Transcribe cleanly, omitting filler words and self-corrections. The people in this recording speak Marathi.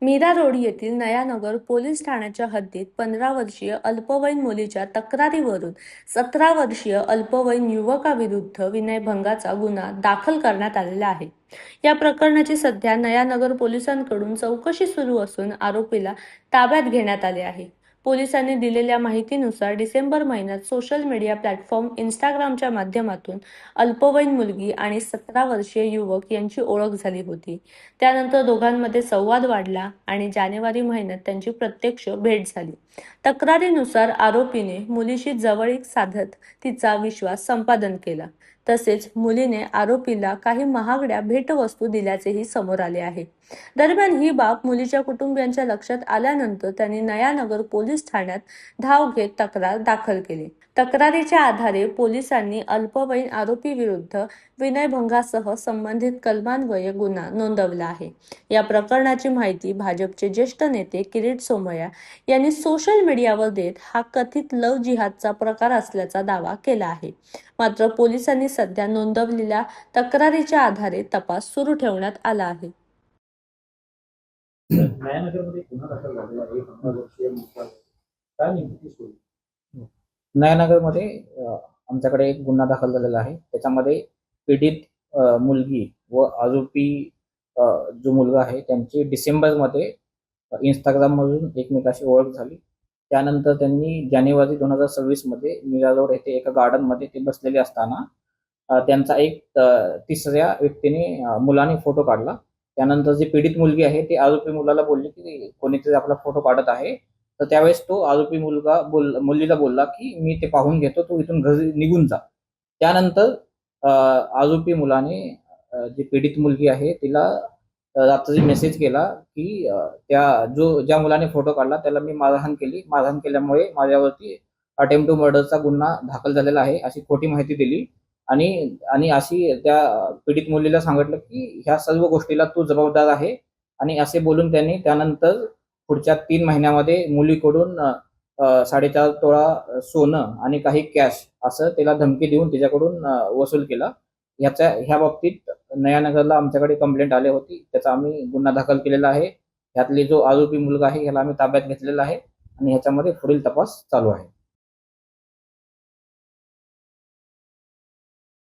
मीरा रोड येथील नयानगर पोलीस ठाण्याच्या हद्दीत 15 वर्षीय अल्पवयीन मुलीच्या तक्रारीवरून 17 वर्षीय अल्पवयीन युवकाविरुद्ध विनयभंगाचा गुन्हा दाखल करण्यात आलेला आहे। या प्रकरणाची सध्या नयानगर पोलिसांकडून चौकशी सुरू असून आरोपीला ताब्यात घेण्यात आले आहे। पोलिसांनी दिलेल्या माहितीनुसार डिसेंबर महिन्यात सोशल मीडिया प्लॅटफॉर्म इंस्टाग्रामच्या माध्यमातून अल्पवयीन मुलगी आणि 17 वर्षीय युवक यांची ओळख झाली होती। त्यानंतर दोघांमध्ये संवाद वाढला आणि जानेवारी महिन्यात त्यांची प्रत्यक्ष भेट झाली। तक्रारीनुसार आरोपीने मुलीशी जवळीक साधत तिचा विश्वास संपादन केला। तसेच मुलीने आरोपीला काही महागड्या भेटवस्तू दिल्याचेही समोर आले आहे। दरम्यान ही बाब मुलीच्या कुटुंबियांच्या लक्षात आल्यानंतर त्यांनी नयानगर पोलीस ठाण्यात धाव घेत तक्रार दाखल केली। तक्रारीच्या आधारे पोलिसांनी अल्पवयीन आरोपी विरुद्ध विनयभंगासह संबंधित कलमान्वये गुन्हा नोंदवला आहे। या प्रकरणाची माहिती भाजपचे ज्येष्ठ नेते किरीट सोमय्या यांनी सोशल मीडियावर देत हा कथित लव्ह जिहादचा प्रकार असल्याचा दावा केला आहे। मात्र पोलिसांनी सध्या नोंदवलेल्या तक्रारीच्या आधारे तपास सुरू ठेवण्यात आला आहे। नयानगरमध्ये गुन्हा दाखल झालेला आहे 15 वर्षीय मुलगा काय नेमकी सोयी? नयानगरमध्ये आमच्याकडे एक गुन्हा दाखल झालेला आहे। त्याच्यामध्ये पीडित मुलगी व आरोपी जो मुलगा आहे त्यांची डिसेंबरमध्ये इंस्टाग्रामवरून एकमेकाशी ओळख झाली। त्यानंतर त्यांनी जानेवारी 2026 मध्ये मीरा रोड येथे एका गार्डनमध्ये ते बसलेले असताना त्यांचा एक तिसऱ्या व्यक्तीने मुलाने फोटो काढला। त्यानंतर जी पीडित मुलगी आहे ती आरोपी मुलाला बोलली की कोणीतरी आपला फोटो काढत आहे। तर त्यावेळेस तो आरोपी मुलगा मुलीला बोलला की मी ते पाहून घेतो, तू इथून घरी निघून जा। त्यानंतर आरोपी मुलाने जी पीडित मुलगी आहे तिला रात्री मेसेज केला की ज्या मुलाने फोटो काढला त्याला मी मारहाण केली, मारहाण केल्यामुळे माझ्यावरती अटेम्प्ट टू मर्डरचा गुन्हा दाखल झालेला आहे अशी खोटी माहिती दिली। आणि अशी त्या पीडित मुलीला सांगितलं की ह्या सर्व गोष्टीला तू जबाबदार आहे। आणि असे बोलून त्यांनी त्यानंतर पुढच्या 3 महिन्यामध्ये मुलीकडून 4.5 तोळा सोनं आणि काही कॅश असं तिला धमकी देऊन तिच्याकडून वसूल केला। ह्या बाबतीत नयानगरला आमच्याकडे कंप्लेंट आली होती, त्याचा आम्ही गुन्हा दाखल केलेला आहे। ह्यातली जो आरोपी मुलगा आहे ह्याला आम्ही ताब्यात घेतलेला आहे आणि ह्याच्यामध्ये पुढील तपास चालू आहे।